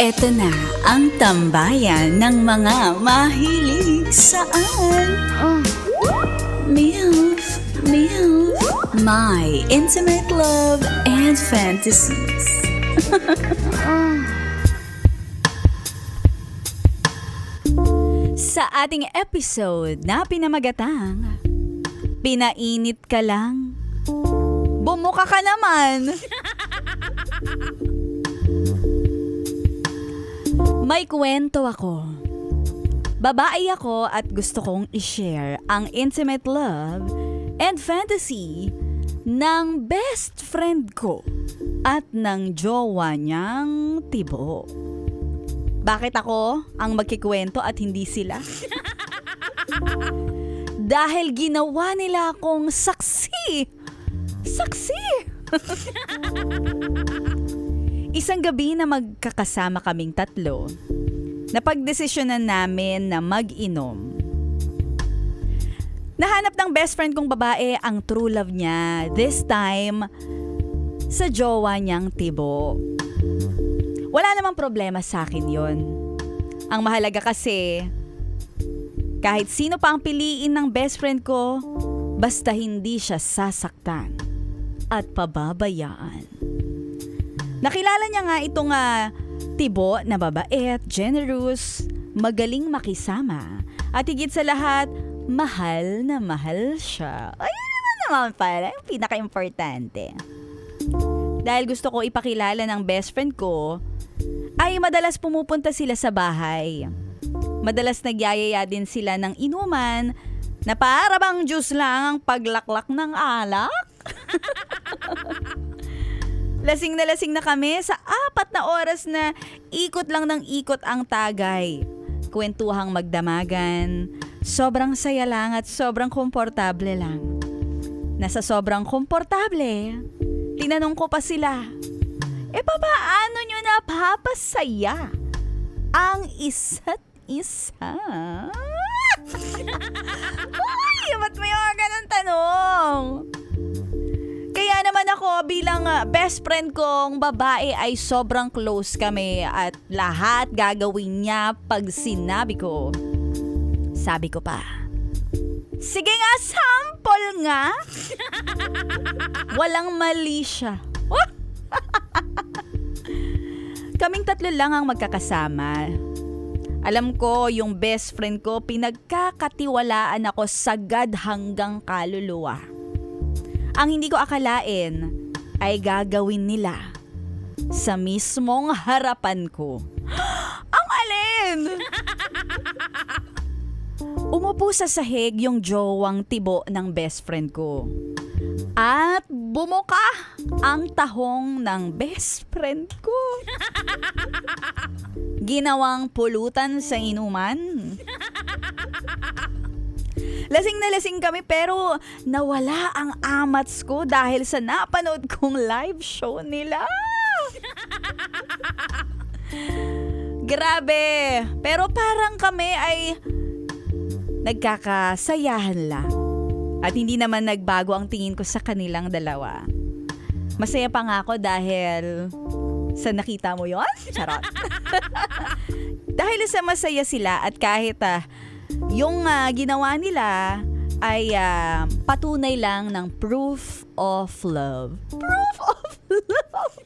Eto na ang tambayan ng mga mahilig saan. MILF, MILF, My Intimate Love and Fantasies. Sa ating episode na pinamagatang, pinainit ka lang, bumuka ka naman. May kwento ako. Babae ako at gusto kong i-share ang intimate love and fantasy ng best friend ko at ng jowa niyang tibo. Bakit ako ang magkikwento at hindi sila? Dahil ginawa nila akong saksi. Saksi! Isang gabi na magkakasama kaming tatlo, napagdesisyonan namin na mag-inom. Nahanap ng best friend kong babae ang true love niya, this time sa jowa niyang tibo. Wala namang problema sa akin yon. Ang mahalaga kasi, kahit sino pa ang piliin ng best friend ko, basta hindi siya sasaktan at pababayaan. Nakilala niya nga itong tibo na babait, generous, magaling makisama, at higit sa lahat, mahal na mahal siya. Ayun naman pala, yung pinaka-importante. Dahil gusto ko ipakilala ng best friend ko, ay madalas pumupunta sila sa bahay. Madalas nagyayaya din sila ng inuman na para bang juice lang ang paglaklak ng alak. Lasing na kami sa 4 na oras na ikot lang ng ikot ang Tagay. Kwentuhang magdamagan, sobrang saya lang at sobrang komportable lang. Nasa sobrang komportable, tinanong ko pa sila, paano nyo napapasaya ang isa't isa? Uy, ba't may mga ganun tanong? Kaya naman ako bilang best friend kong babae ay sobrang close kami at lahat gagawin niya pag sinabi ko. Sabi ko pa, sige nga, sample nga. Walang mali siya. Kaming tatlo lang ang magkakasama. Alam ko yung best friend ko, pinagkakatiwalaan ako sagad hanggang kaluluwa. Ang hindi ko akalain ay gagawin nila sa mismong harapan ko. Ang alin! Umupo sa sahig yung jowang tibo ng best friend ko. At bumuka ang tahong ng best friend ko. Ginawang pulutan sa inuman. Lasing na lasing kami pero nawala ang amats ko dahil sa napanood kong live show nila. Grabe! Pero parang kami ay nagkakasayahan lang. At hindi naman nagbago ang tingin ko sa kanilang dalawa. Masaya pa nga ako dahil sa nakita mo yon? Charot! Dahil sa masaya sila at kahit yung ginawa nila ay patunay lang ng proof of love. Proof of love!